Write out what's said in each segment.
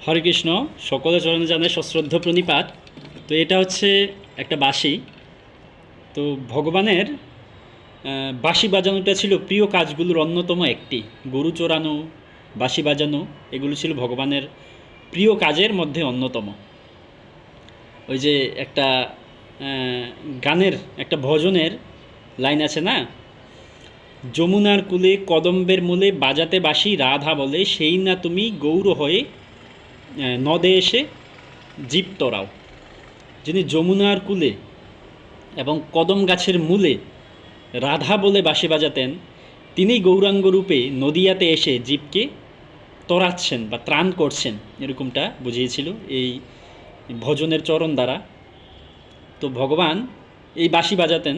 হরে কৃষ্ণ। সকলের চরণে জানাই সশ্রদ্ধ প্রণিপাত। তো এটা হচ্ছে একটা বাঁশি। তো ভগবানের বাঁশি বাজানোটা ছিল প্রিয় কাজগুলোর অন্যতম একটি। গরু চড়ানো, বাঁশি বাজানো, এগুলো ছিল ভগবানের প্রিয় কাজের মধ্যে অন্যতম। ওই যে একটা গানের একটা ভজনের লাইন আছে না, যমুনার কূলে কদম্বের মূলে বাজাতে বাঁশি রাধা বলে, সেই না তুমি গৌর হয়ে নদে এসে জীব তরাও। যিনি যমুনার কূলে এবং কদম গাছের মূলে রাধা বলে বাঁশি বাজাতেন, তিনি গৌরাঙ্গ রূপে নদিয়াতে এসে জীবকে তরাচ্ছেন বা ত্রাণ করছেন, এরকমটা বুঝিয়েছিল এই ভজনের চরণ দ্বারা। তো ভগবান এই বাঁশি বাজাতেন।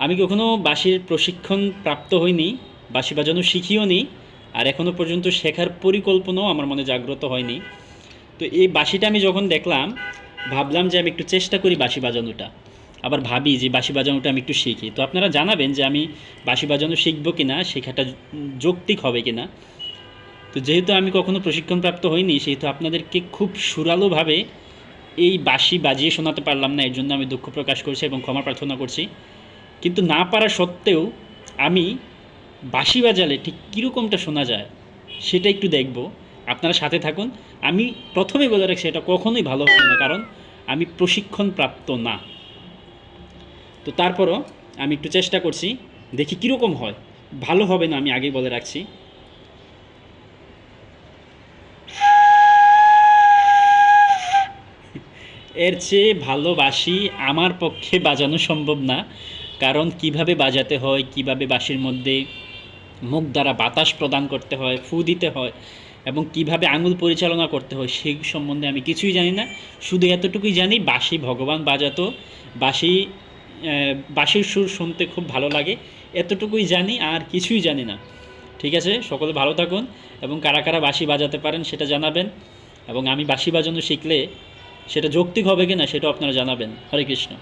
আমি কখনো বাঁশির প্রশিক্ষণ প্রাপ্ত হইনি, বাঁশি বাজানো শিখিও নি, আর এখনও পর্যন্ত শেখার পরিকল্পনাও আমার মনে জাগ্রত হয়নি। তো এই বাঁশিটা আমি যখন দেখলাম, ভাবলাম যে আমি একটু চেষ্টা করি বাঁশি বাজানোটা। আবার ভাবি যে বাঁশি বাজানোটা আমি একটু শিখি। তো আপনারা জানাবেন যে আমি বাঁশি বাজানো শিখবো কি না, শেখাটা যৌক্তিক হবে কি না। তো যেহেতু আমি কখনো প্রশিক্ষণপ্রাপ্ত হইনি, সেহেতু আপনাদেরকে খুব সুরালোভাবে এই বাঁশি বাজিয়ে শোনাতে পারলাম না, এর জন্য আমি দুঃখ প্রকাশ করছি এবং ক্ষমা প্রার্থনা করছি। কিন্তু না পারা সত্ত্বেও আমি বাঁশি বাজালে ঠিক কীরকমটা শোনা যায় সেটা একটু দেখব। আপনারা সাথে থাকুন। আমি প্রথমেই বলে রাখছি, এটা কখনোই ভালো হবে না, কারণ আমি প্রশিক্ষণ প্রাপ্ত না। তো তারপরও আমি একটু চেষ্টা করছি, দেখি কীরকম হয়। ভালো হবে না, আমি আগেই বলে রাখছি। এর চেয়ে ভালো বাঁশি আমার পক্ষে বাজানো সম্ভব না, কারণ কিভাবে বাজাতে হয়, কিভাবে বাঁশির মধ্যে মুখ দ্বারা বাতাস প্রদান করতে হয়, ফু দিতে হয়, এবং কিভাবে আঙুল পরিচালনা করতে হয়, সেই সম্বন্ধে আমি কিছুই জানি না। শুধু এতটুকুই জানি, বাঁশি ভগবান বাজাতো, বাঁশি বাঁশির সুর শুনতে খুব ভালো লাগে, এতটুকুই জানি, আর কিছুই জানি না। ঠিক আছে, সকলে ভালো থাকুন, এবং কারা কারা বাঁশি বাজাতে পারেন সেটা জানাবেন, এবং আমি বাঁশি বাজানো শিখলে সেটা যৌক্তিক হবে কি না সেটাও আপনারা জানাবেন। হরে কৃষ্ণ।